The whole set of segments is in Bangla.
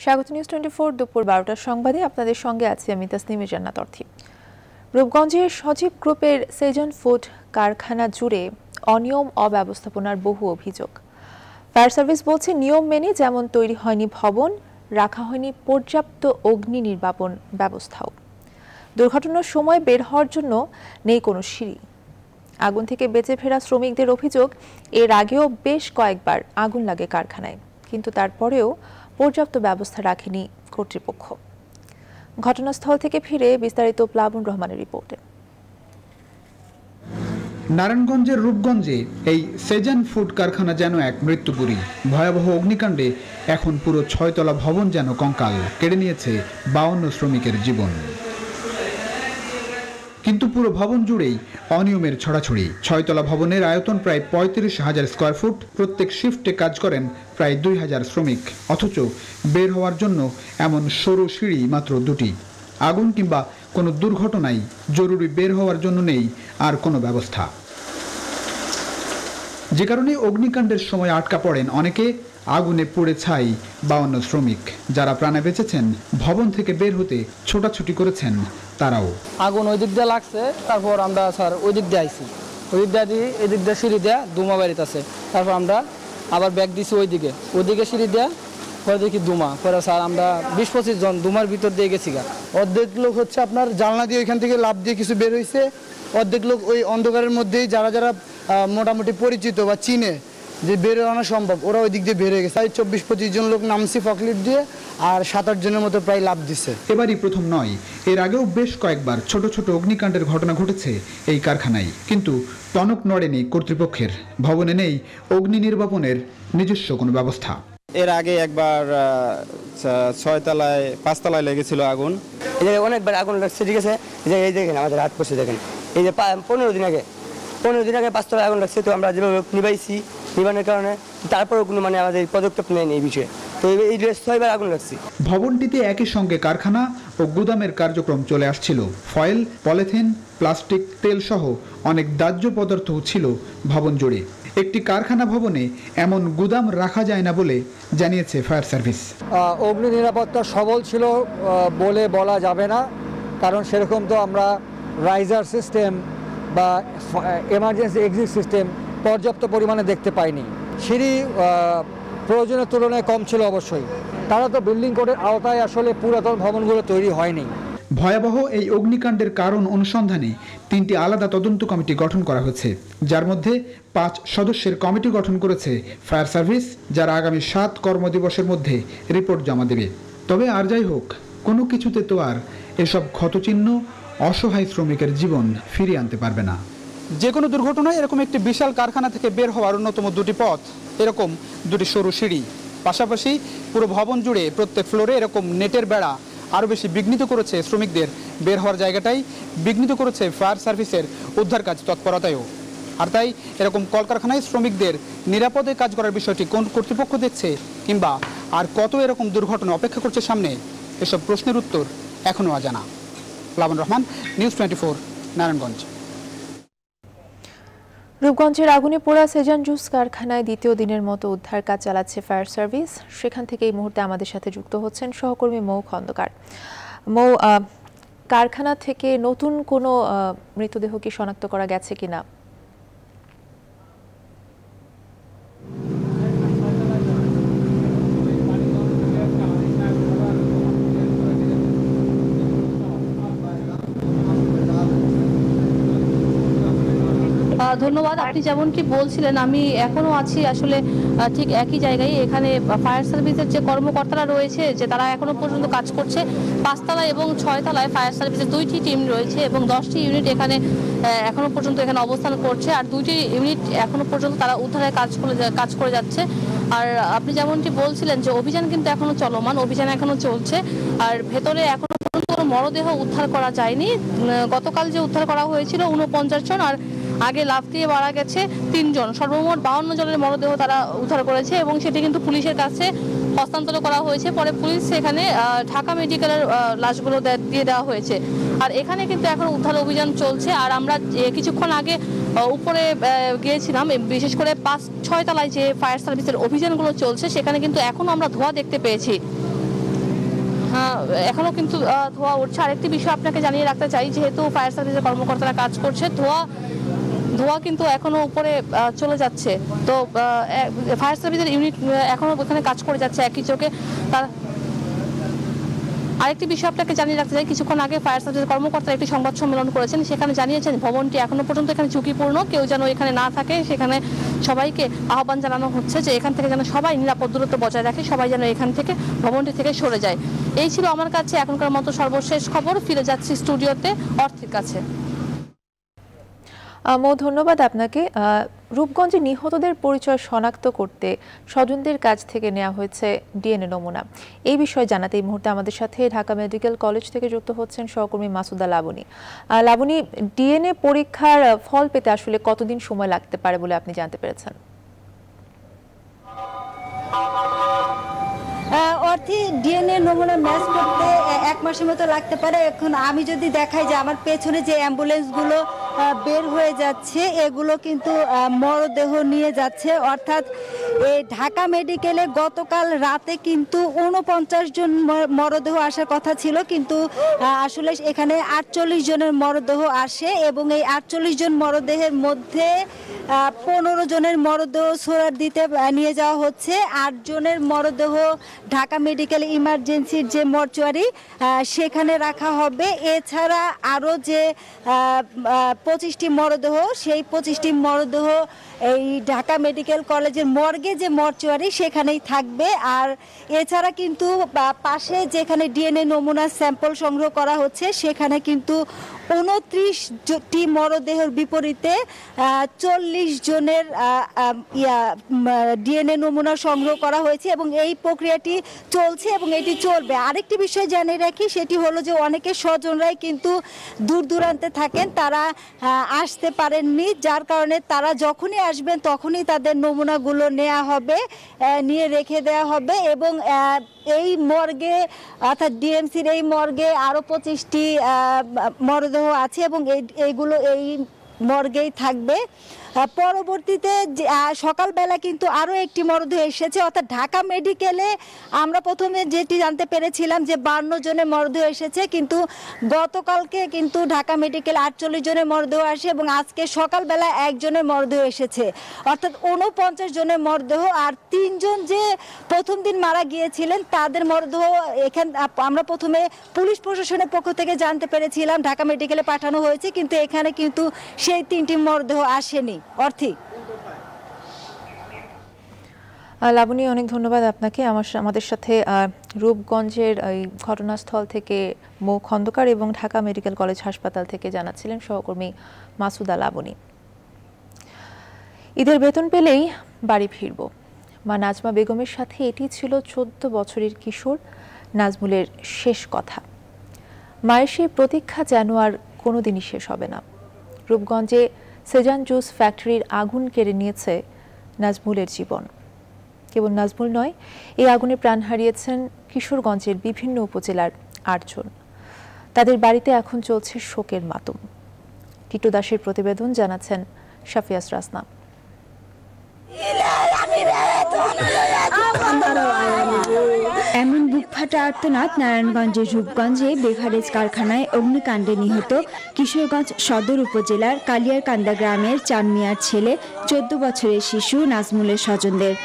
স্বাগত নিউজ 24 দুপুর 12টার সংবাদে আপনাদের সঙ্গে আছি আমি তাসনিমা জান্নাত অর্থী। রূপগঞ্জের সজীব গ্রুপের সেজন ফুড কারখানা জুড়ে অনিয়ম অব্যবস্থাপনার বহু অভিযোগ। ফায়ার সার্ভিস বলছে নিয়ম মেনে যেমন তৈরি হয়নি ভবন, রাখা হয়নি পর্যাপ্ত অগ্নি নির্বাপন ব্যবস্থাও। দুর্ঘটনার সময় বের হওয়ার জন্য নেই কোনো সিঁড়ি। আগুন থেকে বেঁচে ফেরা শ্রমিকদের অভিযোগ, এর আগেও বেশ কয়েকবার আগুন লাগে কারখানায়, কিন্তু তারপরেও পর্যাপ্ত ব্যবস্থা রাখেনি কর্তৃপক্ষ। ঘটনাস্থল থেকে ফিরে বিস্তারিত প্লাবন রহমানের রিপোর্টে। নারায়ণগঞ্জের রূপগঞ্জে এই সেজান ফুড কারখানা যেন এক মৃত্যুপুরী। ভয়াবহ অগ্নিকাণ্ডে এখন পুরো 6 তলা ভবন যেন কঙ্কাল, কেড়ে নিয়েছে 52 শ্রমিকের জীবন। কিন্তু পুরো ভবন জুড়েই অনিয়মের ছড়াছড়ি। 6 তলা ভবনের আয়তন প্রায় 35,000 স্কয়ার ফুট। প্রত্যেক শিফটে কাজ করেন প্রায় 2,000 শ্রমিক, অথচ বের হওয়ার জন্য এমন সরু সিঁড়ি মাত্র 2টি। আগুন কিংবা কোনো দুর্ঘটনায় জরুরি বের হওয়ার জন্য নেই আর কোনো ব্যবস্থা, যে কারণে অগ্নিকাণ্ডের সময় আটকা পড়েন অনেকে। আগুনে পুড়ে ছাই 52 শ্রমিক। যারা প্রাণে বেঁচেছেন, ভবন থেকে বের হতে ছোটাছুটি করেছেন তারাও। আগুন ওই দিক দিয়ে লাগছে, তারপর আমরা স্যার ওই দিক দিয়ে আইছি, ওই দিক দিয়ে এদিক দিয়ে সিঁড়ি দেয়া দুমা বাড়িতে আছে, তারপর আমরা আবার ব্যাগ দিছি ওইদিকে সিঁড়ি দেয়া, পরে দেখি দুমা, পরে স্যার আমরা 20-25 জন দুমার ভিতর দিয়ে গেছি গা। অর্ধেক লোক হচ্ছে আপনার জানলা দিয়ে ওইখান থেকে লাফ দিয়ে কিছু বের হয়েছে, অর্ধেক লোক ওই অন্ধকারের মধ্যেই যারা মোটামুটি পরিচিত বা চিনে যে বের আনা সম্ভব, ওরা ওই দিক দিয়ে বের হয়ে গেছে। 24-25 জন লোক নামছি ফকলিফট দিয়ে, আর 7-8 জনের মতো প্রায় লাফ দিছে। এবারই প্রথম নয়, এর আগেও বেশ কয়েকবার ছোট ছোট অগ্নিকাণ্ডের ঘটনা ঘটেছে এই কারখানায়, কিন্তু টনক নড়েনি কর্তৃপক্ষের। ভবনে নেই অগ্নি নির্বাপনের নিজস্ব কোনো ব্যবস্থা। এর আগে একবার 6 তলায় 5 তলায় লেগেছিল আগুন। এই যে অনেকবার আগুন লাগছে, ঠিক আছে। এই দেখেন আমাদের হাত পড়ছে, দেখেন এই যে 15 দিন আগে 5 তলায় আগুন লাগছে। তো আমরা যেভাবে নিবানোর কারণে তারপরেও কোনো আমাদের পদক্ষেপ নেয়নি এই বিষয়ে। তো এই 6বার আগুন লাগছে। ভবনটিতে একই সঙ্গে কারখানা ও গুদামের কার্যক্রম চলে আসছিল। ফয়েল, পলিথিন, প্লাস্টিক, তেল সহ অনেক দাহ্য পদার্থ ছিল ভবন জুড়ে। একটি কারখানা ভবনে এমন গুদাম রাখা যায় না বলে জানিয়েছে ফায়ার সার্ভিস। অগ্নি নিরাপত্তা সবল ছিল বলে বলা যাবে না, কারণ সেরকম তো আমরা রাইজার সিস্টেম বা এমার্জেন্সি এক্সিট সিস্টেম পর্যাপ্ত পরিমাণে দেখতে পাইনি। সিঁড়ি প্রয়োজনের তুলনায় কম ছিল অবশ্যই। তারা তো বিল্ডিং কোডের আওতায় আসলে পুরাতন ভবনগুলো তৈরি হয়নি। ভয়াবহ এই অগ্নিকাণ্ডের কারণ অনুসন্ধানে 3টি আলাদা তদন্ত কমিটি গঠন করা হয়েছে, যার মধ্যে 5 সদস্যের কমিটি গঠন করেছে ফায়ার সার্ভিস, যারা আগামী 7 কর্মদিবসের মধ্যে রিপোর্ট জমা দেবে। তবে আর যাই হোক, কোনো কিছুতে তো আর এসব ক্ষতচিহ্ন অসহায় শ্রমিকের জীবন ফিরিয়ে আনতে পারবে না। যে কোনো দুর্ঘটনায় এরকম একটি বিশাল কারখানা থেকে বের হওয়ার অন্যতম 2টি পথ, এরকম 2টি সরু সিঁড়ি। পাশাপাশি পুরো ভবন জুড়ে প্রত্যেক ফ্লোরে এরকম নেটের বেড়া আরও বেশি বিঘ্নিত করেছে শ্রমিকদের বের হওয়ার জায়গাটাই, বিঘ্নিত করেছে ফায়ার সার্ভিসের উদ্ধার কাজ তৎপরতায়ও। আর তাই এরকম কলকারখানায় শ্রমিকদের নিরাপদে কাজ করার বিষয়টি কোন কর্তৃপক্ষ দেখছে, কিংবা আর কত এরকম দুর্ঘটনা অপেক্ষা করছে সামনে, এসব প্রশ্নের উত্তর এখনও অজানা। প্লাবন রহমান, নিউজ 24, নারায়ণগঞ্জ। রূপগঞ্জের আগুনে পোড়া সেজান জুস কারখানায় দ্বিতীয় দিনের মতো উদ্ধার কাজ চালাচ্ছে ফায়ার সার্ভিস। সেখান থেকে এই মুহূর্তে আমাদের সাথে যুক্ত হচ্ছেন সহকর্মী মৌ খন্দকার। মৌ, কারখানা থেকে নতুন কোনো মৃতদেহ কি শনাক্ত করা গেছে কিনা? ধন্যবাদ। আপনি যেমনটি বলছিলেন, আমি এখনো আছি আসলে ঠিক একই জায়গায়। এখানে ফায়ার সার্ভিসের যে কর্মকর্তারা রয়েছে, যে তারা এখনো পর্যন্ত কাজ করছে। 5 তলায় এবং 6 তলায় ফায়ার সার্ভিসের 2টি টিম রয়েছে এবং 10টি ইউনিট এখানে এখনো পর্যন্ত এখানে অবস্থান করছে। আর 2টি ইউনিট এখনো পর্যন্ত তারা উদ্ধারের কাজ করে যাচ্ছে। আর আপনি যেমনটি বলছিলেন যে অভিযান কিন্তু এখনো চলমান, অভিযান এখনো চলছে। আর ভেতরে এখনো পর্যন্ত কোনো মরদেহ উদ্ধার করা যায়নি। গতকাল যে উদ্ধার করা হয়েছিল 49 জন, আর আগে লাফ দিয়ে মারা গেছে 3 জন। সর্বমোট 52 জনের মরদেহ তারা উদ্ধার করেছে এবং সেটি কিন্তু পুলিশের কাছে হস্তান্তর করা হয়েছে। পরে পুলিশ সেখানে ঢাকা মেডিকেলের লাশগুলো দিয়ে দেওয়া হয়েছে। আর এখানে কিন্তু এখন উদ্ধার অভিযান চলছে। আর আমরা কিছুক্ষণ আগে উপরে গিয়েছিলাম, বিশেষ করে 5-6 তলায় যে ফায়ার সার্ভিসের অভিযানগুলো চলছে সেখানে কিন্তু এখনো আমরা ধোঁয়া দেখতে পেয়েছি। এখনো কিন্তু ধোঁয়া উঠছে। আরেকটি বিষয় আপনাকে জানিয়ে রাখতে চাই, যেহেতু ফায়ার সার্ভিসের কর্মকর্তারা কাজ করছে, ধোঁয়া কিন্তু এখনো উপরে চলে যাচ্ছে। তো ফায়ার সার্ভিসের ইউনিট এখনো ওখানে কাজ করে যাচ্ছে একই চোখে। আরেকটি বিষয় আপনাকে জানিয়ে রাখতে চাই, কিছুক্ষণ আগে ফায়ার সার্ভিসের কর্মকর্তারা একটি সংবাদ সম্মেলন করেছেন, সেখানে জানিয়েছেন ভবনটি এখনো পর্যন্ত এখানে ঝুঁকিপূর্ণ, কেউ যেন এখানে না থাকে। সেখানে সবাইকে আহ্বান জানানো হচ্ছে যে এখান থেকে যেন সবাই নিরাপদ দূরত্ব বজায় রাখে, সবাই যেন এখান থেকে ভবনটি থেকে সরে যায়। এই ছিল আমার কাছে এখনকার মতো সর্বশেষ খবর। ফিরে যাচ্ছি স্টুডিওতে অর্থের কাছে। ধন্যবাদ আপনাকে। রূপগঞ্জে নিহতদের পরিচয় শনাক্ত করতে স্বজনদের কাছ থেকে নেওয়া হয়েছে ডিএনএ নমুনা। এই বিষয়ে জানাতে এই মুহূর্তে আমাদের সাথে ঢাকা মেডিকেল কলেজ থেকে যুক্ত হচ্ছেন সহকর্মী মাসুদা লাবণী। লাবণী, ডিএনএ পরীক্ষার ফল পেতে আসলে কতদিন সময় লাগতে পারে বলে আপনি জানতে পেরেছেন? অর্থে ডিএনএ নমুনা ম্যাচ করতে 1 মাসের মতো লাগতে পারে। এখন আমি যদি দেখাই যে আমার পেছনে যে অ্যাম্বুলেন্সগুলো বের হয়ে যাচ্ছে, এগুলো কিন্তু মরদেহ নিয়ে যাচ্ছে। অর্থাৎ এই ঢাকা মেডিকেলে গতকাল রাতে কিন্তু 49 জন মরদেহ আসার কথা ছিল, কিন্তু আসলে এখানে 48 জনের মরদেহ আসে এবং এই 48 জন মরদেহের মধ্যে 15 জনের মরদেহ সোরার দিতে নিয়ে যাওয়া হচ্ছে। 8 জনের মরদেহ ঢাকা মেডিকেল ইমার্জেন্সির যে মর্চুয়ারি সেখানে রাখা হবে। এছাড়া আরও যে 25টি মরদেহ, সেই 25টি মরদেহ এই ঢাকা মেডিকেল কলেজের মর্গে যে মর্চুয়ারি সেখানেই থাকবে। আর এছাড়া কিন্তু পাশে যেখানে ডিএনএ নমুনা স্যাম্পল সংগ্রহ করা হচ্ছে, সেখানে কিন্তু 29টি মরদেহের বিপরীতে 40 জনের ডিএনএ নমুনা সংগ্রহ করা হয়েছে এবং এই প্রক্রিয়াটি চলছে এবং এটি চলবে। আরেকটি বিষয় জানিয়ে রাখি, সেটি হলো যে অনেকে স্বজনরাই কিন্তু দূর দূরান্তে থাকেন, তারা আসতে পারেননি, যার কারণে তারা যখনই আসবেন তখনই তাদের নমুনাগুলো নেওয়া হবে, নিয়ে রেখে দেওয়া হবে এবং এই মর্গে অর্থাৎ ডিএমসির এই মর্গে আরও 25টি মরদেহ আছে এবং এইগুলো এই মর্গেই থাকবে। পরবর্তীতে সকালবেলা কিন্তু আরও একটি মরদেহ এসেছে। অর্থাৎ ঢাকা মেডিকেলে আমরা প্রথমে যেটি জানতে পেরেছিলাম যে 52 জনের মরদেহ এসেছে, কিন্তু গতকালকে কিন্তু ঢাকা মেডিকেল 48 জনের মরদেহ আসে এবং আজকে সকালবেলা 1 জনের মরদেহ এসেছে। অর্থাৎ 49 জনের মরদেহ। আর 3 জন যে প্রথম দিন মারা গিয়েছিলেন তাদের মরদেহ এখানে আমরা প্রথমে পুলিশ প্রশাসনের পক্ষ থেকে জানতে পেরেছিলাম ঢাকা মেডিকেলে পাঠানো হয়েছে, কিন্তু এখানে কিন্তু সেই 3টি মরদেহ আসেনি। অর্থী লাবণী, অনেক ধন্যবাদ আপনাকে। আমাদের সাথে রূপগঞ্জের এই ঘটনাস্থল থেকে মো খন্দকার এবং ঢাকা মেডিকেল কলেজ হাসপাতাল থেকে জানাচ্ছিলেন সহকর্মী মাসুদা লাবণী। ঈদের বেতন পেলেই বাড়ি ফিরব, মা নাজমা বেগমের সাথে এটি ছিল 14 বছরের কিশোর নাজমুলের শেষ কথা। মায়ের সেই প্রতীক্ষা যেন আর কোনোদিনই শেষ হবে না। রূপগঞ্জে সেজান জুস ফ্যাক্টরির আগুন কেড়ে নিয়েছে নাজমুলের জীবন। কেবল নাজমুল নয়, এই আগুনে প্রাণ হারিয়েছেন কিশোরগঞ্জের বিভিন্ন উপজেলার 8 জন। তাদের বাড়িতে এখন চলছে শোকের মাতম। টিটু দাসের প্রতিবেদন, জানাচ্ছেন শাফিয়াস রাসনা। এমন বুকফাটা আর্তনাদ নারায়ণগঞ্জের রূপগঞ্জে বেভারেজ কারখানায় অগ্নিকাণ্ডে নিহত কিশোরগঞ্জ সদর উপজেলার কালিয়ারকান্দা গ্রামের চান মিয়ার ছেলে 14 বছরের শিশু নাজমুলের স্বজনদের।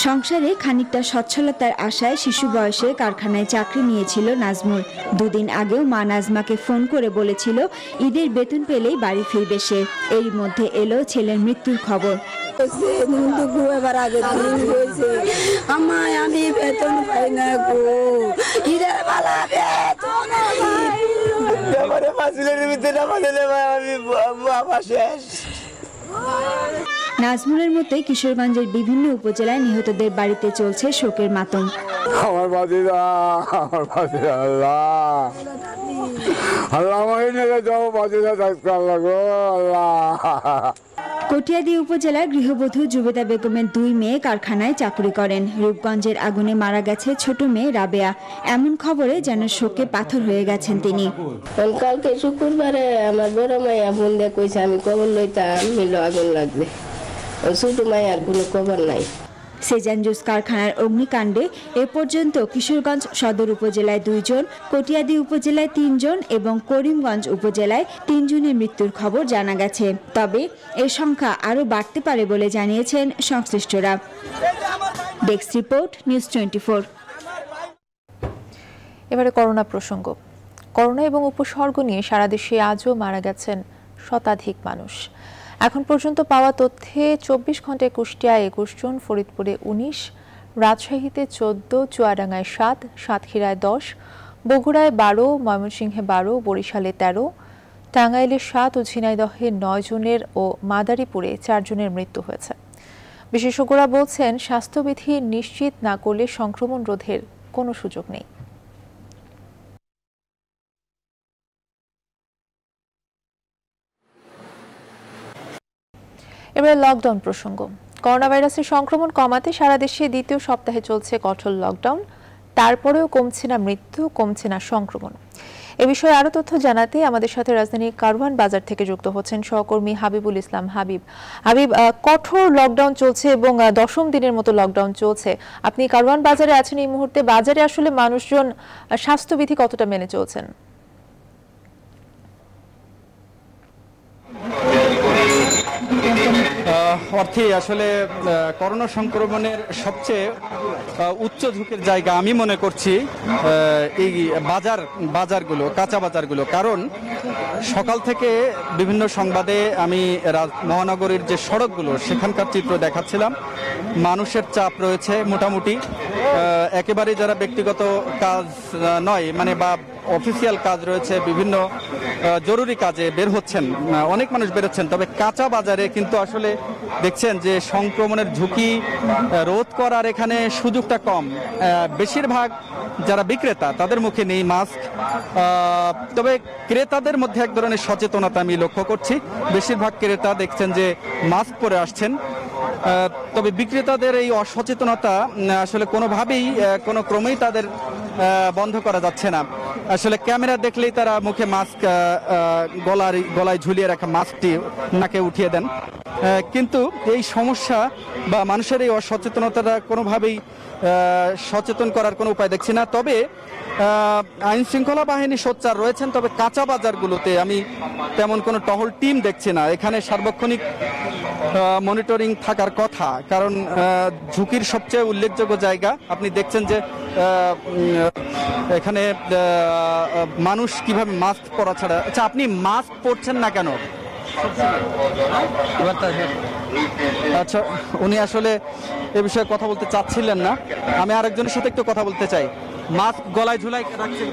সংসারে খানিকটা সচ্ছলতার আশায় শিশু বয়সে কারখানায় চাকরি নিয়েছিল নাজমুল। 2 দিন আগেও মা নাজমাকে ফোন করে বলেছিল ঈদের বেতন পেলেই বাড়ি ফিরবে সে। এর মধ্যে এলো ছেলের মৃত্যুর খবর। আমি বেতন পাই না গো, ঈদের বেলা বেতন নাজমুলের মতে কিশোরগঞ্জের বিভিন্ন উপজেলায় নিহতদের বাড়িতে চলছে শোকের মাতম। কটিয়াদী উপজেলার গৃহবধূ জুবেদা বেগমের 2 মেয়ে কারখানায় চাকরি করেন। রূপগঞ্জের আগুনে মারা গেছে ছোট মেয়ে রাবেয়া। এমন খবরে যেন শোকে পাথর হয়ে গেছেন তিনি। কালকে শুক্রবারে আমার বড় মাইয়া ফোন দিয়ে কইছে আমি খবর লইতাম মিলো আগুন লাগবে, ছোট মাইয়ার কোনো খবর নাই। সেজান জুস কারখানার অগ্নিকাণ্ডে এ পর্যন্ত কিশোরগঞ্জ সদর উপজেলায় 2 জন, কটিয়াদী উপজেলায় 3 জন এবং করিমগঞ্জ উপজেলায় 3 জনের মৃত্যুর খবর জানা গেছে। তবে এর সংখ্যা আরও বাড়তে পারে বলে জানিয়েছেন সংশ্লিষ্টরা। Desk report, news 24। এবারে করোনা প্রসঙ্গ। করোনা এবং উপসর্গ নিয়ে সারা দেশে আজও মারা গেছেন শতাধিক মানুষ। এখন পর্যন্ত পাওয়া তথ্যে 24 ঘন্টায় কুষ্টিয়ায় 21 জন, ফরিদপুরে 19, রাজশাহীতে 14, চুয়াডাঙ্গায় 7, সাতক্ষীরায় 10, বগুড়ায় 12, ময়মনসিংহে 12, বরিশালে 13, টাঙ্গাইলে 7 ও ঝিনাইদহে 9 জনের ও মাদারীপুরে 4 জনের মৃত্যু হয়েছে। বিশেষজ্ঞরা বলছেন, স্বাস্থ্যবিধি নিশ্চিত না করলে সংক্রমণ রোধের কোনো সুযোগ নেই। এবারে লকডাউন প্রসঙ্গ। করোনা ভাইরাসের সংক্রমণ কমাতে সারা দেশে দ্বিতীয় সপ্তাহে চলছে কঠোর লকডাউন। তারপরেও কমছে না মৃত্যু, কমছে না সংক্রমণ। এ বিষয়ে আরো তথ্য জানাতে আমাদের সাথে রাজধানীর কারওয়ান বাজার থেকে যুক্ত হচ্ছেন সহকর্মী হাবিবুল ইসলাম। হাবিব, কঠোর লকডাউন চলছে এবং 10ম দিনের মতো লকডাউন চলছে। আপনি কারওয়ান বাজারে আছেন এই মুহূর্তে। বাজারে আসলে মানুষজন স্বাস্থ্যবিধি কতটা মেনে চলছেন? অর্থে আসলে করোনা সংক্রমণের সবচেয়ে উচ্চ ঝুঁকির জায়গা আমি মনে করছি এই বাজারগুলো, কাঁচা বাজারগুলো। কারণ সকাল থেকে বিভিন্ন সংবাদে আমি মহানগরীর যে সড়কগুলো সেখানকার চিত্র দেখাচ্ছিলাম। মানুষের চাপ রয়েছে মোটামুটি, একেবারে যারা ব্যক্তিগত কাজ নয় মানে বা অফিসিয়াল কাজ রয়েছে, বিভিন্ন জরুরি কাজে বের হচ্ছেন, অনেক মানুষ বেরোচ্ছেন। তবে কাঁচা বাজারে কিন্তু আসলে দেখছেন যে সংক্রমণের ঝুঁকি রোধ করার এখানে সুযোগটা কম। বেশিরভাগ যারা বিক্রেতা তাদের মুখে নেই মাস্ক, তবে ক্রেতাদের মধ্যে এক ধরনের সচেতনতা আমি লক্ষ্য করছি। বেশিরভাগ ক্রেতা দেখছেন যে মাস্ক পরে আসছেন। তবে বিক্রেতাদের এই অসচেতনতা আসলে কোনোভাবেই কোনো ক্রমেই তাদের বন্ধ করা যাচ্ছে না। আসলে ক্যামেরা দেখলেই তারা মুখে মাস্ক, গলায় ঝুলিয়ে রাখা মাস্কটি নাকে উঠিয়ে দেন। কিন্তু এই সমস্যা বা মানুষের এই অসচেতনতাটা কোনোভাবেই সচেতন করার কোনো উপায় দেখছি না। তবে আইন শৃঙ্খলা বাহিনী সোচ্চার রয়েছেন, তবে কাঁচা বাজারগুলোতে আমি তেমন কোনো টহল টিম দেখছি না। এখানে সার্বক্ষণিক মনিটরিং থাকার কথা, কারণ ঝুঁকির সবচেয়ে উল্লেখযোগ্য জায়গা। আপনি দেখছেন যে এখানে মানুষ কিভাবে মাস্ক পরা ছাড়া। আচ্ছা, আপনি মাস্ক পরছেন না কেন? আচ্ছা, উনি আসলে এ বিষয়ে কথা বলতে চাচ্ছিলেন না। আমি আরেকজনের সাথে একটু কথা বলতে চাই। মাস্ক গলায় ঝুলাই রাখছেন,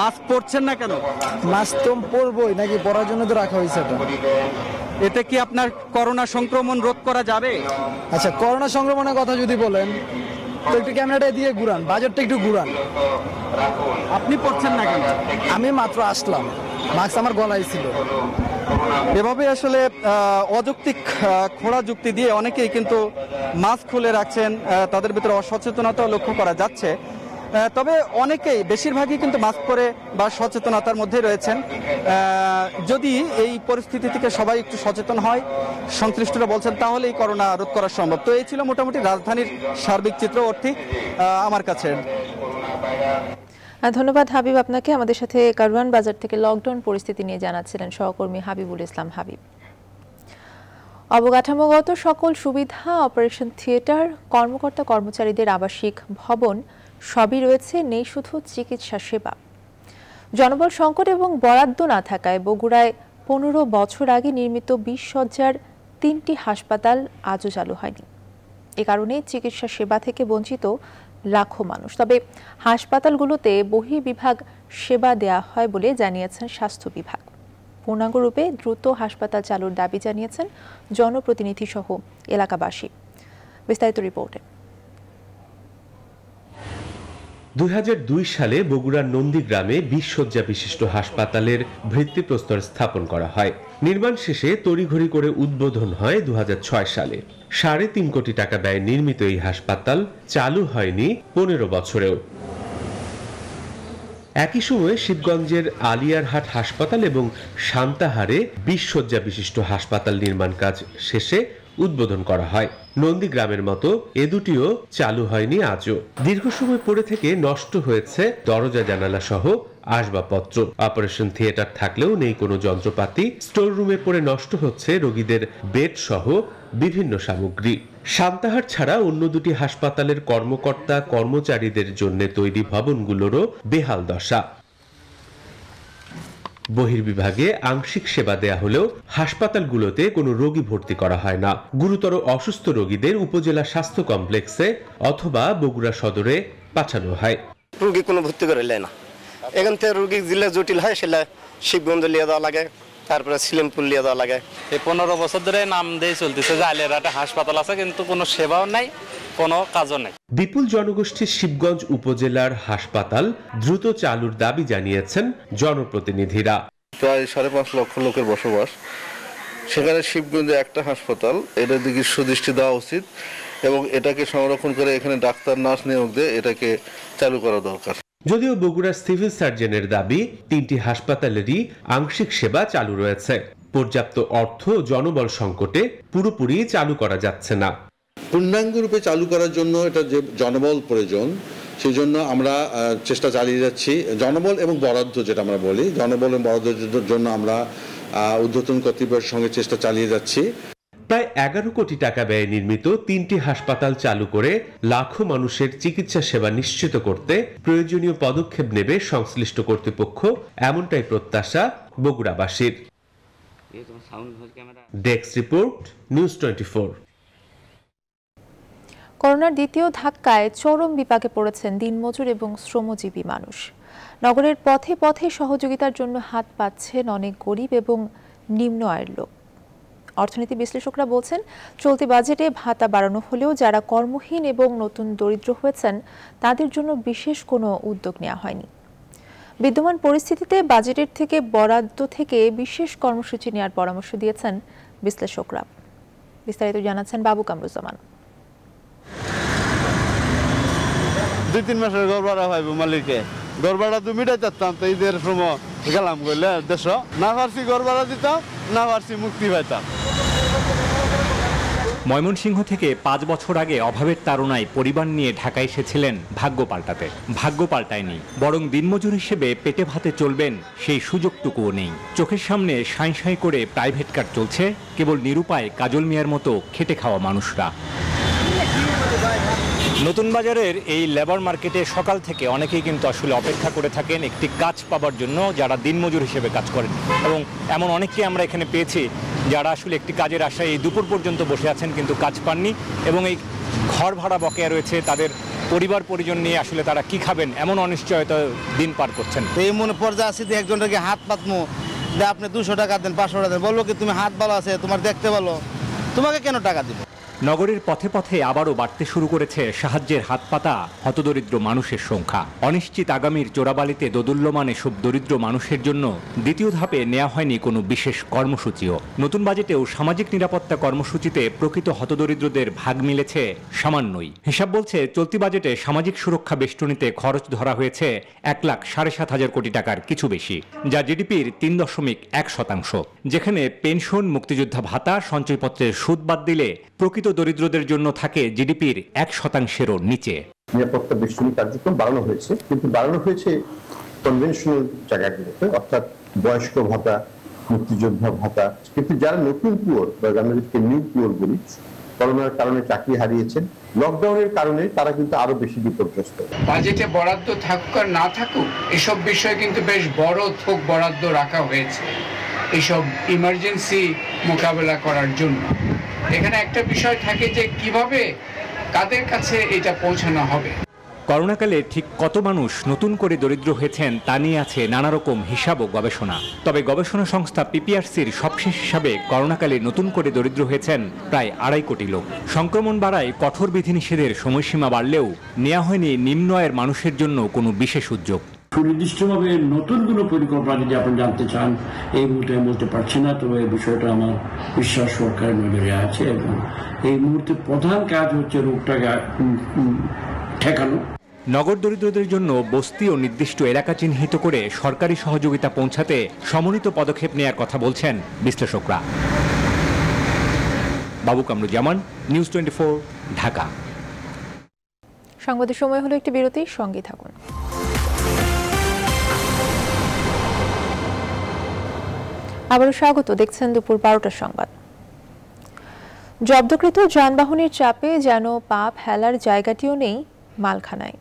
মাস্ক পরছেন না কেন? মাস্ক তো পরবই, নাকি পরার জন্য তো রাখা হয়েছে এটা। এতে কি আপনার করোনা সংক্রমণ রোধ করা যাবে? আচ্ছা, করোনা সংক্রমণের কথা যদি বলেন তো একটু ক্যামেরাটা দিয়ে ঘুরান, বাজারটা একটু ঘুরান। আপনি পড়ছেন না কেন? আমি মাত্র আসলাম, মাস্ক আমার গলায় ছিল। এভাবে আসলে অযৌক্তিক খোঁড়া যুক্তি দিয়ে অনেকেই কিন্তু মাস্ক খুলে রাখছেন, তাদের ভিতরে অসচেতনতা লক্ষ্য করা যাচ্ছে। তবে অনেকেই, বেশিরভাগই কিন্তু মাস্ক পরে বা সচেতনতার মধ্যে রয়েছেন। যদি এই পরিস্থিতি থেকে সবাই একটু সচেতন হয়, সংশ্লিষ্টরা বলছেন, তাহলে এই করোনা রোধ করা সম্ভব। তো এই ছিল মোটামুটি রাজধানীর সার্বিক চিত্র অর্থে আমার কাছে। ধন্যবাদ হাবিব আপনাকে। আমাদের সাথে কারওয়ান বাজার থেকে লকডাউন পরিস্থিতি নিয়ে জানাচ্ছিলেন সহকর্মী হাবিবুল ইসলাম হাবিব। অবকাঠামোগত সকল সুবিধা, অপারেশন থিয়েটার, কর্মকর্তা কর্মচারীদের আবাসিক ভবন সবই রয়েছে, নেই শুধু চিকিৎসা সেবা। জনবল সংকট এবং বরাদ্দ না থাকায় বগুড়ায় 15 বছর আগে নির্মিত 20 শয্যার 3টি হাসপাতাল আজও চালু হয়নি। এ কারণে চিকিৎসা সেবা থেকে বঞ্চিত লাখো মানুষ। তবে হাসপাতালগুলোতে বহির্বিভাগ সেবা দেয়া হয় বলে জানিয়েছেন স্বাস্থ্য বিভাগ। পূর্ণাঙ্গরূপে দ্রুত হাসপাতাল চালুর দাবি জানিয়েছেন জনপ্রতিনিধি সহ এলাকাবাসী। বিস্তারিত রিপোর্টে। 2002 সালে বগুড়ার নন্দীগ্রামে 20 শয্যা বিশিষ্ট হাসপাতালের ভিত্তিপ্রস্তর স্থাপন করা হয়। নির্মাণ শেষে তড়িঘড়ি করে উদ্বোধন হয় 2006 সালে। 3.5 কোটি টাকা ব্যয়ে নির্মিত এই হাসপাতাল চালু হয়নি 15 বছরেও। একই সময়ে শিবগঞ্জের আলিয়ারহাট হাসপাতাল এবং সান্তাহারে 20 শয্যা বিশিষ্ট হাসপাতাল নির্মাণ কাজ শেষে উদ্বোধন করা হয়। নন্দীগ্রামের মতো এ দুটিও চালু হয়নি আজও। দীর্ঘ সময় পড়ে থেকে নষ্ট হয়েছে দরজা জানালা সহ আসবাবপত্র। অপারেশন থিয়েটার থাকলেও নেই কোনো যন্ত্রপাতি। স্টোর রুমে পড়ে নষ্ট হচ্ছে রোগীদের বেড সহ বিভিন্ন সামগ্রী। সান্তাহার ছাড়া অন্য দুটি হাসপাতালের কর্মকর্তা কর্মচারীদের জন্য তৈরি ভবনগুলোরও বেহাল দশা। বহির্বিভাগে আংশিক সেবা দেয়া হলেও হাসপাতালগুলোতে কোনো রোগী ভর্তি করা হয় না। গুরুতর অসুস্থ রোগীদের উপজেলা স্বাস্থ্য কমপ্লেক্সে অথবা বগুড়া সদরে পাঠানো হয়। রোগী কোনো ভর্তি করে না, এখান থেকে রোগী যেটা জটিল হয় সেটা শিবগঞ্জ লিয়ে দেওয়া লাগে, তারপরে সিলেমপুর লিয়ে দেওয়া লাগে। এই 15 বছর ধরে নাম দিয়ে চলতেছে যে আলেরাটা হাসপাতাল আছে, কিন্তু কোনো সেবাও নাই, কোনো কাজও নেই। বিপুল জনগোষ্ঠীর শিবগঞ্জ উপজেলার হাসপাতাল দ্রুত চালুর দাবি জানিয়েছেন জনপ্রতিনিধিরা। প্রায় 5.5 লক্ষ লোকের বসবাস, সেখানে শিবগঞ্জে একটা হাসপাতাল, এটার দিকে সুদৃষ্টি দেওয়া উচিত এবং এটাকে সংরক্ষণ করে এখানে ডাক্তার নার্স নিয়োগ দিয়ে এটাকে চালু করা দরকার। যদিও বগুড়ার সিভিল সার্জনের দাবি 3টি হাসপাতালেরই আংশিক সেবা চালু রয়েছে। পর্যাপ্ত অর্থ ও জনবল সংকটে পুরোপুরি চালু করা যাচ্ছে না। পূর্ণাঙ্গ রূপে চালু করার জন্য এটা যে জনবল প্রয়োজন, সেই জন্য আমরা চেষ্টা চালিয়ে যাচ্ছি। জনবল এবং বরাদ্দ যেটা আমরা বলি, জনবল এবং বরাদ্দের জন্য আমরা ঊর্ধ্বতন কর্তৃপক্ষের সঙ্গে চেষ্টা চালিয়ে যাচ্ছি। প্রায় 11 কোটি টাকা ব্যয়ে নির্মিত 3টি হাসপাতাল চালু করে লাখো মানুষের চিকিৎসা সেবা নিশ্চিত করতে প্রয়োজনীয় পদক্ষেপ নেবে সংশ্লিষ্ট কর্তৃপক্ষ, এমনটাই প্রত্যাশা বগুড়াবাসীর। Desk report, news 24। করোনার দ্বিতীয় ধাক্কায় চরম বিপাকে পড়েছেন দিনমজুর এবং শ্রমজীবী মানুষ। নগরের পথে পথে সহযোগিতার জন্য হাত পাচ্ছেন অনেক গরিব এবং নিম্ন আয়ের লোক। অর্থনীতি বিশ্লেষকরা বলছেন, চলতি বাজেটে ভাতা বাড়ানো হলেও যারা কর্মহীন এবং নতুন দরিদ্র হয়েছেন তাদের জন্য বিশেষ কোনো উদ্যোগ নেওয়া হয়নি। বিদ্যমান পরিস্থিতিতে বাজেটের থেকে বরাদ্দ থেকে বিশেষ কর্মসূচি নেওয়ার পরামর্শ দিয়েছেন বিশ্লেষকরা। বিস্তারিত জানাচ্ছেন বাবু কামরুজ্জামান। 2-3 মাসের ঘর ভাড়া পাইব মালিকে, ঘর ভাড়া তো মিটাই চাচ্তাম, তো ঈদের সময় গেলাম করলে দেশ না পারছি ঘর ভাড়া দিতাম, না পারছি মুক্তি পাইতাম। ময়মনসিংহ থেকে 5 বছর আগে অভাবের তাড়নায় পরিবার নিয়ে ঢাকা এসেছিলেন ভাগ্য পাল্টাতে। ভাগ্য পাল্টায়নি, বরং দিনমজুর হিসেবে পেটে ভাতে চলবেন সেই সুযোগটুকুও নেই। চোখের সামনে সাঁই সাঁই করে প্রাইভেট কার চলছে কেবল নিরুপায় কাজল মিয়ার মতো খেটে খাওয়া মানুষরা। নতুন বাজারের এই লেবার মার্কেটে সকাল থেকে অনেকেই কিন্তু আসলে অপেক্ষা করে থাকেন একটি কাজ পাবার জন্য, যারা দিনমজুর হিসেবে কাজ করেন। এবং এমন অনেককে আমরা এখানে পেয়েছি যারা আসলে একটি কাজের আশায় এই দুপুর পর্যন্ত বসে আছেন কিন্তু কাজ পাননি, এবং এই ঘর ভাড়া বকেয়া রয়েছে, তাদের পরিবার পরিজন নিয়ে আসলে তারা কি খাবেন এমন অনিশ্চয়তা দিন পার করছেন। এই মনে পর্যায়ে আসি একজনটাকে হাত পাতমো, আপনি 200 টাকা দেন, 500 টাকা দেন, বলবো কি তুমি হাত ভালো আছে, তোমার দেখতে ভালো, তোমাকে কেন টাকা দিব? নগরের পথে পথে আবারও বাড়তে শুরু করেছে সাহায্যের হাত পাতা হতদরিদ্র মানুষের সংখ্যা। অনিশ্চিত আগামীর চোরাবালিতে দোদুল্যমান এসব দরিদ্র মানুষের জন্য দ্বিতীয় ধাপে নেওয়া হয়নি কোনো বিশেষ কর্মসূচিও। নতুন বাজেটেও সামাজিক নিরাপত্তা কর্মসূচিতে প্রকৃত হতদরিদ্রদের ভাগ মিলেছে সামান্যই। হিসাব বলছে চলতি বাজেটে সামাজিক সুরক্ষা বেষ্টনীতে খরচ ধরা হয়েছে 1,07,500 কোটি টাকার কিছু বেশি, যা জিডিপির 3.1%। যেখানে পেনশন, মুক্তিযোদ্ধা ভাতা, সঞ্চয়পত্রের সুদ বাদ দিলে প্রকৃত দরিদ্রদের জন্য থাকে জিডিপির 1%-এরও নিচে। নিরাপত্তা বেষ্টনী কার্যক্রম বাড়ানো হয়েছে, কিন্তু বাড়ানো হয়েছে কনভেনশনাল জায়গাগুলোতে, অর্থাৎ বয়স্ক ভাতা, মুক্তিযোদ্ধা ভাতা। কিন্তু যারা নতুন পুয়ার বা আমাদেরকে নিউ পুয়ার বলি, করোনার কারণে চাকরি হারিয়েছেন, লকডাউনের কারণে তারা কিন্তু আরো বেশি বিপর্যস্ত। বাজেটে বরাদ্দ থাকুক আর না থাকুক, এসব বিষয়ে কিন্তু বেশ বড় থোক বরাদ্দ রাখা হয়েছে এসব ইমার্জেন্সি মোকাবেলা করার জন্য। এখানে একটা বিষয় থাকে যে কিভাবে কাদের কাছে এটা পৌঁছানো হবে। করোনাকালে ঠিক কত মানুষ নতুন করে দরিদ্র হয়েছেন তা নিয়ে আছে নানা রকম হিসাব ও গবেষণা। তবে গবেষণা সংস্থা পিপিআরসির সবশেষ হিসাবে করোনাকালে নতুন করে দরিদ্র হয়েছেন প্রায় 2.5 কোটি লোক। সংক্রমণ বাড়ায় কঠোর বিধিনিষেধের সময়সীমা বাড়লেও নেওয়া হয়নি নিম্ন আয়ের মানুষের জন্য কোনো বিশেষ উদ্যোগ। সুনির্দিষ্টভাবে নতুন কোনো পরিকল্পনা যদি আপনি জানতে চান, এই মুহূর্তে বলতে পারছি না, তবে এই বিষয়টা আমার বিশ্বাস সরকারের নজরে আছে এবং এই মুহূর্তে প্রধান কাজ হচ্ছে রোগটাকে ঠেকানো। নগর দরিদ্রদের জন্য বস্তি ও নির্দিষ্ট এলাকা চিহ্নিত করে সরকারি সহযোগিতা পৌঁছাতে সমন্বিত পদক্ষেপ নেওয়ার কথা বলছেন বিশ্লেষকরা। বাবু কামরুজ্জামান, নিউজ 24, ঢাকা। সংবাদের সময় হলো একটি বিরতি, সঙ্গে থাকুন। আবারও স্বাগত, দেখছেন দুপুর 12টার সংবাদ। জব্দকৃত যানবাহনের চাপে যেন পা ফেলার জায়গাটিও নেই মালখানায়।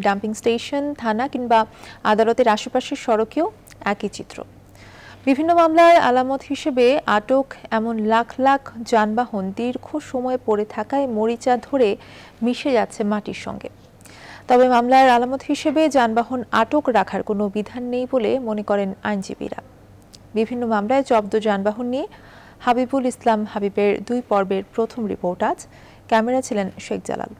ডাম্পিং স্টেশন, থানা কিংবা আদালতের আশেপাশের সড়কেও একই চিত্র। বিভিন্ন মামলার আলামত হিসেবে আটক এমন লাখ লাখ যানবাহন দীর্ঘ সময় পড়ে থাকায় মরিচা ধরে মিশে যাচ্ছে মাটির সঙ্গে। তবে মামলার আলামত হিসেবে যানবাহন আটক রাখার কোনো বিধান নেই বলে মনে করেন আইনজীবীরা। বিভিন্ন মামলায় জব্দ যানবাহন নিয়ে হাবিবুল ইসলাম হাবিবের 2 পর্বের প্রথম রিপোর্ট আজ। ক্যামেরা ছিলেন শেখ জালাল।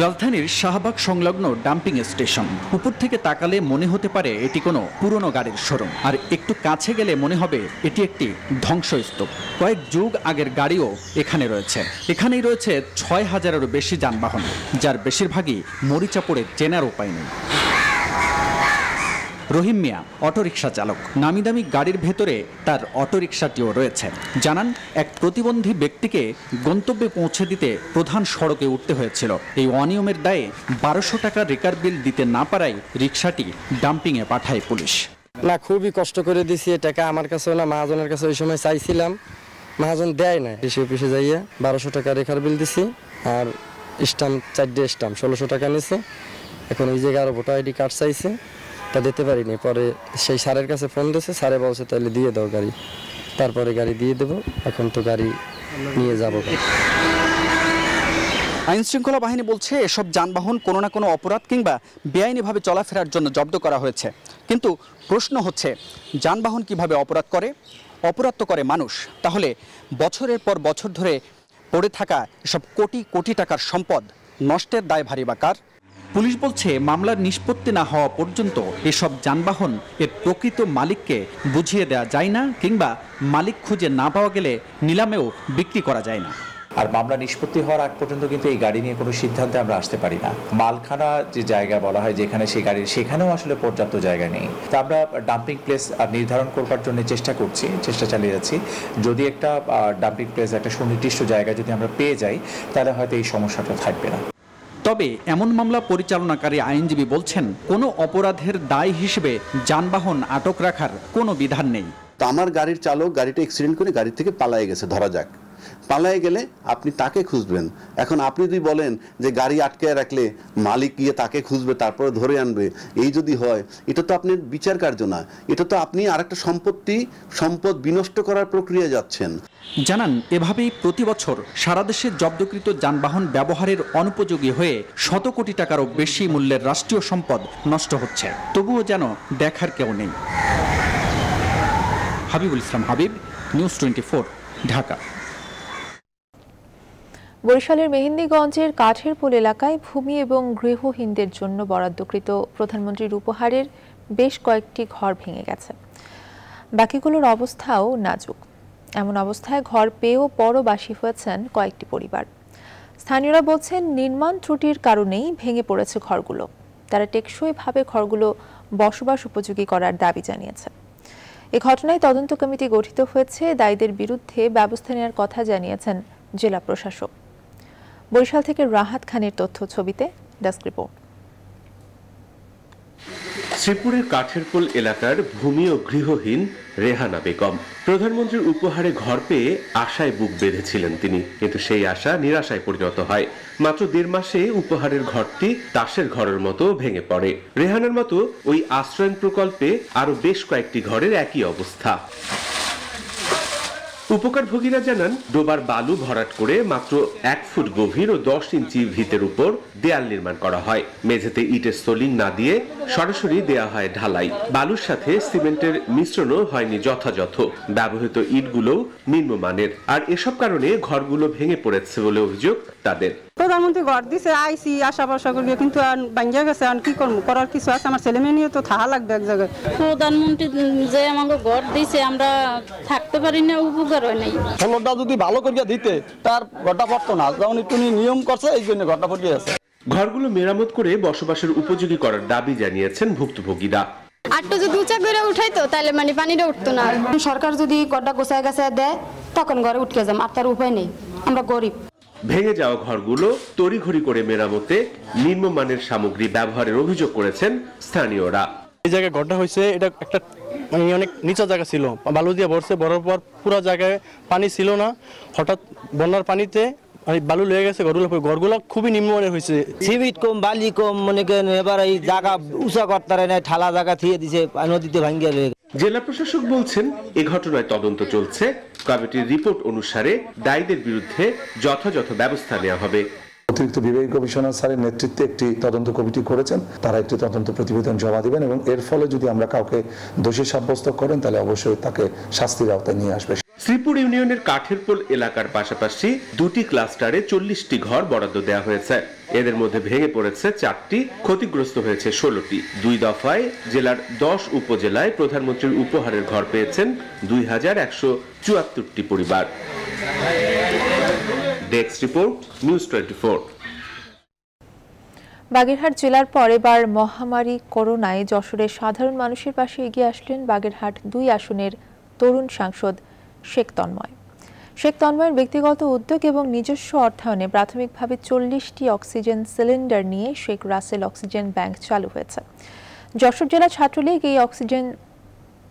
রাজধানীর শাহবাগ সংলগ্ন ডাম্পিং স্টেশন। উপর থেকে তাকালে মনে হতে পারে এটি কোনো পুরনো গাড়ির শোরুম, আর একটু কাছে গেলে মনে হবে এটি একটি ধ্বংসস্তূপ। কয়েক যুগ আগের গাড়িও এখানে রয়েছে। এখানেই রয়েছে 6000-এরও বেশি যানবাহন, যার বেশিরভাগই মরিচা পড়ে চেনার উপায় নেই। রহিম মিয়া অটোরিকশা চালক। নামি দামি গাড়ির ভেতরে তার অটোরিকশাটিও রয়েছে। জানান, এক প্রতিবন্ধী ব্যক্তিকে গন্তব্যে পৌঁছে দিতে প্রধান সড়কে উঠতে হয়েছিল। এই অনিয়মের দায়ে 1200 টাকা রিকার বিল দিতে না পারায় রিকশাটি ডাম্পিংয়ে পাঠায় পুলিশ। না, খুবই কষ্ট করে দিছি। টাকা আমার কাছেও না, মহাজনের কাছে ওই সময় চাইছিলাম, মহাজন দেয় না। অফিসে যাইয়া 1200 টাকা রেখার বিল দিছি, আর স্টাম্প 4টে স্টাম্প 1600 টাকা নিছে। এখন ওই জায়গায় আরো ভোটার আইডি কার্ড চাইছে, তা দিতে পারিনি। পরে সেই স্যারের কাছে ফোন দিয়েছে, স্যারে বলছে তাহলে দিয়ে দাও গাড়ি। তারপরে গাড়ি দিয়ে দেবো, এখন তো গাড়ি নিয়ে যাবো। আইন শৃঙ্খলা বাহিনী বলছে এসব যানবাহন কোনো না কোনো অপরাধ কিংবা বেআইনিভাবে চলাফেরার জন্য জব্দ করা হয়েছে। কিন্তু প্রশ্ন হচ্ছে, যানবাহন কিভাবে অপরাধ করে? অপরাধ তো করে মানুষ। তাহলে বছরের পর বছর ধরে পড়ে থাকা এসব কোটি কোটি টাকার সম্পদ নষ্টের দায় ভারী বা কার? পুলিশ বলছে মামলার নিষ্পত্তি না হওয়া পর্যন্ত এসব যানবাহন এর প্রকৃত মালিককে বুঝিয়ে দেওয়া যায় না, কিংবা মালিক খুঁজে না পাওয়া গেলে নিলামেও বিক্রি করা যায় না। আর মামলা নিষ্পত্তি হওয়ার আগ পর্যন্ত কিন্তু এই গাড়ি নিয়ে কোনো সিদ্ধান্তে আমরা আসতে পারি না। মালখানা যে জায়গা বলা হয় যেখানে সেই গাড়ির, সেখানেও আসলে পর্যাপ্ত জায়গা নেই। তা আমরা ডাম্পিং প্লেস নির্ধারণ করবার জন্য চেষ্টা চালিয়ে যাচ্ছি। যদি একটা ডাম্পিং প্লেস, একটা সুনির্দিষ্ট জায়গা যদি আমরা পেয়ে যাই, তাহলে হয়তো এই সমস্যাটা থাকবে না। তবে এমন মামলা পরিচালনাকারী আইনজীবী বলছেন, কোনো অপরাধের দায় হিসেবে যানবাহন আটক রাখার কোনো বিধান নেই। তো আমার গাড়ির চালক গাড়িটা অ্যাক্সিডেন্ট করে গাড়ি থেকে পালায়ে গেছে, ধরা যাক, পালায়ে গেলে আপনি তাকে খুঁজবেন। এখন আপনি যদি বলেন যে গাড়ি আটকে রাখলে মালিক গিয়ে তাকে খুঁজবে, তারপরে ধরে আনবে, এই যদি হয়, এটা তো আপনার বিচার কার্য না, এটা তো আপনি আরেকটা সম্পদ বিনষ্ট করার প্রক্রিয়া যাচ্ছেন। জানান, এভাবেই প্রতি বছর সারা দেশে জব্দকৃত যানবাহন ব্যবহারের অনুপযোগী হয়ে শত কোটি টাকারও বেশি মূল্যের রাষ্ট্রীয় সম্পদ নষ্ট হচ্ছে, তবুও যেন দেখার কেউ নেই। হাবিবুল ইসলাম হাবিব, নিউজ 24, ঢাকা। বরিশালের মেহেন্দিগঞ্জের কাঠের পোল এলাকায় ভূমি এবং গৃহহীনদের জন্য বরাদ্দকৃত প্রধানমন্ত্রীর উপহারের বেশ কয়েকটি ঘর ভেঙে গেছে। বাকিগুলোর অবস্থাও নাজুক। এমন অবস্থায় ঘর পেয়েও পরবাসী হয়েছেন কয়েকটি পরিবার। স্থানীয়রা বলছেন, নির্মাণ ত্রুটির কারণেই ভেঙে পড়েছে ঘরগুলো। তারা টেকসইভাবে ঘরগুলো বসবাস উপযোগী করার দাবি জানিয়েছে। এ ঘটনায় তদন্ত কমিটি গঠিত হয়েছে। দায়ীদের বিরুদ্ধে ব্যবস্থা নেওয়ার কথা জানিয়েছেন জেলা প্রশাসক। বরিশাল থেকে রাহাত খানের তথ্য ছবিতে ডেস্ক রিপোর্ট। শ্রীপুরের কাঠেরপোল এলাকার ভূমি ও গৃহহীন রেহানা বেগম। প্রধানমন্ত্রীর উপহারে ঘর পেয়ে আশায় বুক বেঁধেছিলেন তিনি, কিন্তু সেই আশা নিরাশায় পরিণত হয়। মাত্র 1.5 মাসে উপহারের ঘরটি তাসের ঘরের মতো ভেঙে পড়ে। রেহানার মতো ওই আশ্রয়ন প্রকল্পে আরো বেশ কয়েকটি ঘরের একই অবস্থা। উপকারভোগীরা জানান, ডোবার বালু ভরাট করে মাত্র 1 ফুট গভীর ও 10 ইঞ্চি ভিতের উপর দেয়াল নির্মাণ করা হয়। মেঝেতে ইটের সোলিং না দিয়ে সরাসরি দেয়া হয় ঢালাই। বালুর সাথে সিমেন্টের মিশ্রণও হয়নি যথাযথ। ব্যবহৃত ইটগুলোও নিম্নমানের। আর এসব কারণে ঘরগুলো ভেঙে পড়েছে বলে অভিযোগ তাদের। প্রধানমন্ত্রী ঘর দিছে, আইসি আশা ভরসা করবে, কিন্তু ভাঙ্গিয়া গেছে। আর কি করবো, করার কিছু আছে? আমার ছেলে মেয়ে নিয়ে তো থাকা লাগবে এক জায়গায়। প্রধানমন্ত্রী যে আমাকে ঘর দিছে, আমরা থাকতে পারি না, উপকার হয় নাই। ফলনটা যদি ভালো করিয়া দিতে, তার ঘরটা পড়তো না। যেমন একটু নিয়ম করছে, এই জন্য ঘরটা পড়ে আছে। ঘরগুলো মেরামত করে বসবাসের উপযোগী করার দাবি জানিয়েছেন ভুক্তভোগীরা। আটটা যদি উঁচা করে উঠাইতো তাহলে মানে পানিটা উঠতো না। সরকার যদি গড়টা গোছায় গাছায় দেয় তখন ঘরে উঠকে যাম, আর তার উপায় নেই, আমরা গরিব। ভেঙে যাওয়া ঘরগুলো তড়িঘড়ি করে মেরামতে নিম্নমানের সামগ্রী ব্যবহারের অভিযোগ করেছেন স্থানীয়রা। এই জায়গায় ঘরটা হয়েছে এটা একটা মানে অনেক নিচা জায়গা ছিল, বালু দিয়ে ভরছে, ভরার পর পুরো জায়গায় পানি ছিল না, হঠাৎ বন্যার পানিতে বালু লেগে গেছে, ঘরগুলো খুবই নিম্নমানের হয়েছে। সিমেন্ট কম, বালি কম, মনে করেন এবার এই জায়গা উঁচা করতে পারে না, ঠালা জায়গা থিয়ে দিছে, নদীতে ভাঙ্গিয়ে লেগে। জেলা প্রশাসক বলছেন এ ঘটনায় তদন্ত চলছে, কমিটির রিপোর্ট অনুসারে দায়ীদের বিরুদ্ধে যথাযথ ব্যবস্থা নেওয়া হবে। অতিরিক্ত বিভাগীয় কমিশনার স্যারের নেতৃত্বে একটি তদন্ত কমিটি করেছেন, তারা একটি তদন্ত প্রতিবেদন জমা দিবেন এবং এর ফলে যদি আমরা কাউকে দোষী সাব্যস্ত করেন তাহলে অবশ্যই তাকে শাস্তির আওতায় নিয়ে আসবে। শ্রীপুর ইউনিয়নের কাঠেরপোল এলাকার পাশাপাশি দুটি ক্লাস্টারে 40টি ঘর বরাদ্দ দেওয়া হয়েছে। এদের মধ্যে ভেঙে পড়েছে 4টি, ক্ষতিগ্রস্ত হয়েছে 16টি। 2 দফায় জেলার 10 উপজেলায় প্রধানমন্ত্রীর উপহারের ঘর পেয়েছেন 2174টি পরিবার। Desk report, news 24। বাগেরহাট জেলার পর এবার মহামারী করোনায় যশোরের সাধারণ মানুষের পাশে এগিয়ে আসলেন বাগেরহাট 2 আসনের তরুণ সাংসদ শেখ তন্ময়। শেখ তন্ময়ের ব্যক্তিগত উদ্যোগ এবং নিজস্ব অর্থায়নে প্রাথমিকভাবে 40টি অক্সিজেন সিলিন্ডার নিয়ে শেখ রাসেল অক্সিজেন ব্যাংক চালু হয়েছে। যশোর জেলা ছাত্রলীগ এই অক্সিজেন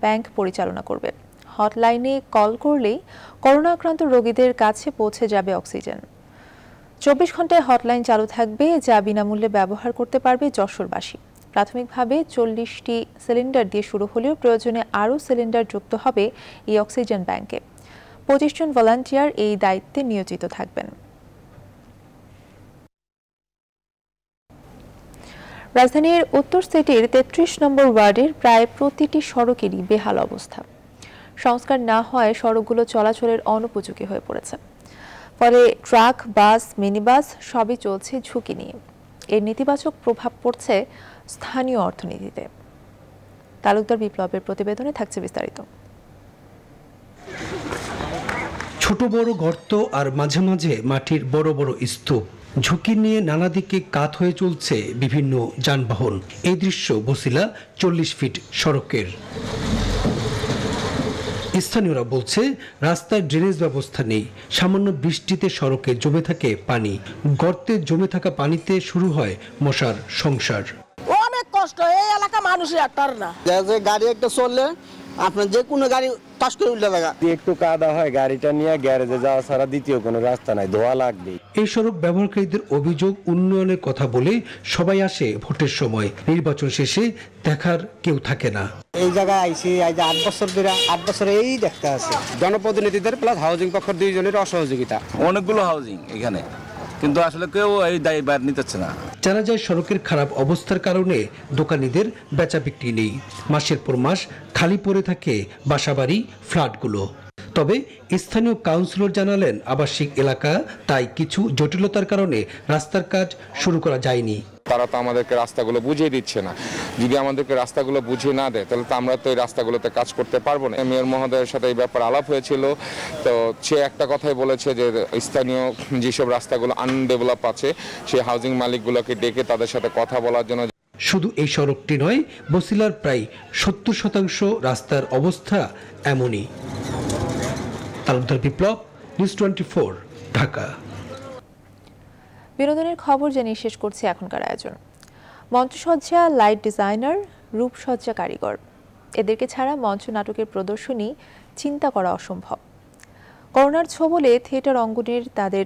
ব্যাংক পরিচালনা করবে। হটলাইনে কল করলেই করোনা আক্রান্ত রোগীদের কাছে পৌঁছে যাবে অক্সিজেন। 24 ঘন্টায় হটলাইন চালু থাকবে, যা বিনামূল্যে ব্যবহার করতে পারবে যশোরবাসী। প্রাথমিকভাবে 40টি সিলিন্ডার দিয়ে শুরু হলেও প্রয়োজনে আরও সিলিন্ডার যুক্ত হবে এই অক্সিজেন ব্যাংকে। 25 জন ভলান্টিয়ার এই দায়িত্বে নিয়োজিত থাকবেন। রাজধানীর উত্তর সিটির 33 নম্বর ওয়ার্ডের প্রায় প্রতিটি সড়কেরই বেহাল অবস্থা। সংস্কার না হওয়ায় সড়কগুলো চলাচলের অনুপযোগী হয়ে পড়েছে। ফলে ট্রাক, বাস, মিনিবাস সবই চলছে ঝুঁকি নিয়ে। এর নেতিবাচক প্রভাব পড়ছে স্থানীয় অর্থনীতিতে। তালুকদার বিপ্লবের প্রতিবেদনে থাকছে বিস্তারিত। ছোট বড় গর্ত আর মাঝে মাঝে মাটির বড় বড় স্তূপ, ঝুঁকি নিয়ে নানা দিকে কাত হয়ে চলছে বিভিন্ন যানবাহন। এই দৃশ্য বছিলা 40 ফিট সড়কের। স্থানীয়রা বলছে রাস্তায় ড্রেনেজ ব্যবস্থা নেই, সামান্য বৃষ্টিতে সড়কে জমে থাকে পানি, গর্তে জমে থাকা পানিতে শুরু হয় মশার সংসার। অনেক কষ্ট, এই এলাকা মানুষের একটার না, যে গাড়ি একটা চললে আপনার যে কোনো গাড়ি পাশ করে উল্টে দেখা একটু কাদা হয়, গাড়িটা নিয়ে গ্যারেজে যাওয়া ছাড়া দ্বিতীয় কোনো রাস্তা নাই, ধোয়া লাগবে। এই সড়ক ব্যবহারকারীদের অভিযোগ, উন্নয়নের কথা বলে সবাই আসে ভোটের সময়, নির্বাচন শেষে দেখার কেউ থাকে না। এই জায়গায় আইসি আজ 8 বছর ধরে, 8 বছরে এই দেখতে আছে। জনপ্রতিনিধিদের প্লাস হাউজিং পক্ষের 2 জনের অসহযোগিতা। অনেকগুলো হাউজিং এখানে, কিন্তু আসলে কেউ এই দায়ভার নিতেছে না। জানা যায় সড়কের খারাপ অবস্থার কারণে দোকানীদের বেচা বিক্রি নেই, মাসের পর মাস খালি পড়ে থাকে বাসাবাড়ি, ফ্ল্যাটগুলো। তবে স্থানীয় কাউন্সিলর জানালেন আবাসিক এলাকা, তাই কিছু জটিলতার কারণে রাস্তার কাজ শুরু করা যায়নি। তারা তো আমাদেরকে রাস্তাগুলো বুঝিয়ে দিচ্ছে না। যদি আমাদেরকে রাস্তাগুলো বুঝিয়ে না দেয় তাহলে তো আমরা তো এই রাস্তাগুলোতে কাজ করতে পারবো না। মেয়র মহোদয়ের সাথে এই ব্যাপারে আলাপ হয়েছিল, তো সে একটা কথাই বলেছে যে স্থানীয় যেসব রাস্তাগুলো আনডেভেলপ আছে সেই হাউজিং মালিকগুলোকে ডেকে তাদের সাথে কথা বলার জন্য। শুধু এই সড়কটি নয়, বছিলার প্রায় 70% রাস্তার অবস্থা এমনই। তালুকদার বিপ্লব, নিউজ 24, ঢাকা। বিনোদনের খবর জানিয়ে শেষ করছি এখনকার আয়োজন। মঞ্চসজ্জা, লাইট ডিজাইনার, রূপসজ্জা কারিগর, এদেরকে ছাড়া মঞ্চ নাটকের প্রদর্শনী চিন্তা করা অসম্ভব। করোনার ছোবলে থিয়েটার অঙ্গনের তাদের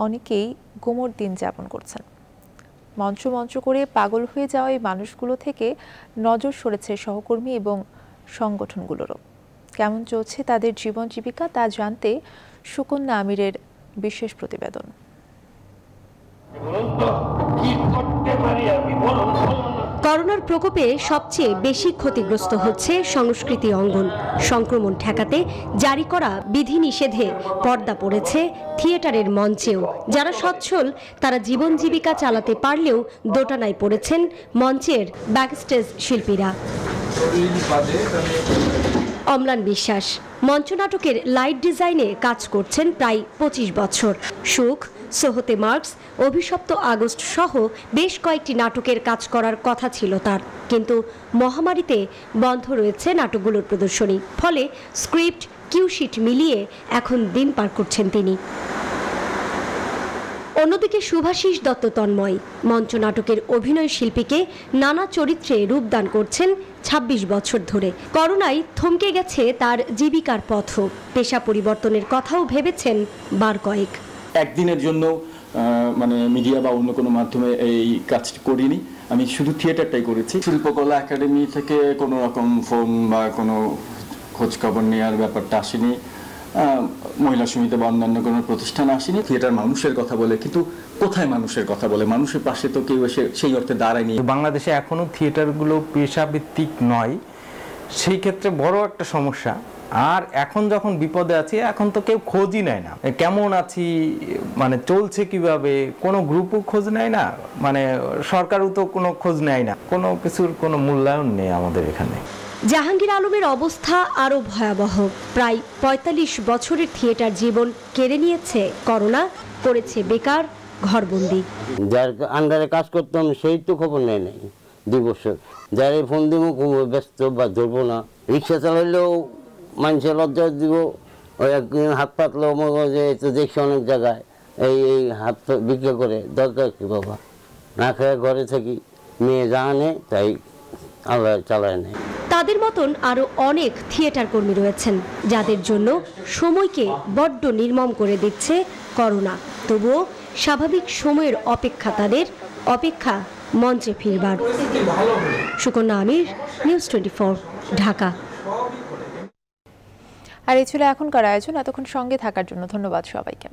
অনেকেই গুমোট দিন যাপন করছেন। মঞ্চ করে পাগল হয়ে যাওয়া এই মানুষগুলো থেকে নজর সরেছে সহকর্মী এবং সংগঠনগুলোরও। কেমন চলছে তাদের জীবন জীবিকা তা জানতে সুকন্যা আমিরের বিশেষ প্রতিবেদন। করোনার প্রকোপে সবচেয়ে বেশি ক্ষতিগ্রস্ত হচ্ছে সংস্কৃতি অঙ্গন। সংক্রমণ ঠেকাতে জারি করা বিধিনিষেধে পর্দা পড়েছে থিয়েটারের মঞ্চেও। যারা সচ্ছল তারা জীবন জীবিকা চালাতে পারলেও দোটানায় পড়েছেন মঞ্চের ব্যাকস্টেজ শিল্পীরা। অম্লান বিশ্বাস মঞ্চনাটকের লাইট ডিজাইনে কাজ করছেন প্রায় 25 বছর। সুখ সোহতে মার্কস, অভিশপ্ত আগস্ট সহ বেশ কয়েকটি নাটকের কাজ করার কথা ছিল তার, কিন্তু মহামারীতে বন্ধ রয়েছে নাটকগুলোর প্রদর্শনী। ফলে স্ক্রিপ্ট, কিউশিট মিলিয়ে এখন দিন পার করছেন তিনি। অন্যদিকে শুভাশিস দত্ত তন্ময় মঞ্চ নাটকের অভিনয় শিল্পীকে নানা চরিত্রে রূপদান করছেন ২৬ বছর ধরে। করোনায় থমকে গেছে তার জীবিকার পথও। পেশা পরিবর্তনের কথাও ভেবেছেন বার কয়েক। একদিনের জন্য মানে মিডিয়া বা অন্য কোনো মাধ্যমে এই কাজটি করিনি, আমি শুধু থিয়েটারটাই করেছি। শিল্পকলা একাডেমি থেকে কোনো রকম ফোন বা কোনো খোঁজখবর নেওয়ার ব্যাপারটা আসেনি, মহিলা সমিতি বা অন্যান্য কোনো প্রতিষ্ঠান আসেনি। থিয়েটার মানুষের কথা বলে, কিন্তু কোথায় মানুষের কথা বলে? মানুষের পাশে তো কেউ এসে সেই অর্থে দাঁড়ায়নি। বাংলাদেশে এখনো থিয়েটারগুলো পেশাভিত্তিক নয়, সেই ক্ষেত্রে বড় একটা সমস্যা। আর এখন যখন বিপদে আছি, এখন তো কেউ খোঁজই নেয় না, কেমন আছি, মানে চলছে কিভাবে, কোনো গ্রুপও খোঁজ নেয় না, মানে সরকারও তো কোনো খোঁজ নেয় না, কোনো কিছুর কোনো মূল্যায়ন নেই আমাদের এখানে। জাহাঙ্গীর আলমের অবস্থা আরও ভয়াবহ। প্রায় ৪৫ বছরের থিয়েটার জীবন কেড়ে নিয়েছে করোনা, করেছে বেকার, ঘরবন্দি। যার আন্ডারে কাজ করতাম সেই তো খবর নেয় নাই ২ বছর। যারে ফোন দিব ব্যস্ত বা ধরবো না, রিক্সা চালাইলেও মানুষের লজ্জা দিব, ওই একদিন হাত পাতলো মগজে তো দেখছি অনেক জায়গায় এই হাত বিক্রি করে, দরকার কি বাবা, না খেয়ে ঘরে থাকি, মেয়ে যা আনে তাই আল্লাহ চালায় নেয়। তাদের মতন আরও অনেক থিয়েটার কর্মী রয়েছেন যাদের জন্য সময়কে বড্ড নির্মম করে দিচ্ছে করোনা। তবুও স্বাভাবিক সময়ের অপেক্ষা তাদের, অপেক্ষা মঞ্চে ফিরবার। সুকন্যা আমির, নিউজ 24, ঢাকা। আর এই ছিল এখনকার আয়োজন। এতক্ষণ সঙ্গে থাকার জন্য ধন্যবাদ সবাইকে।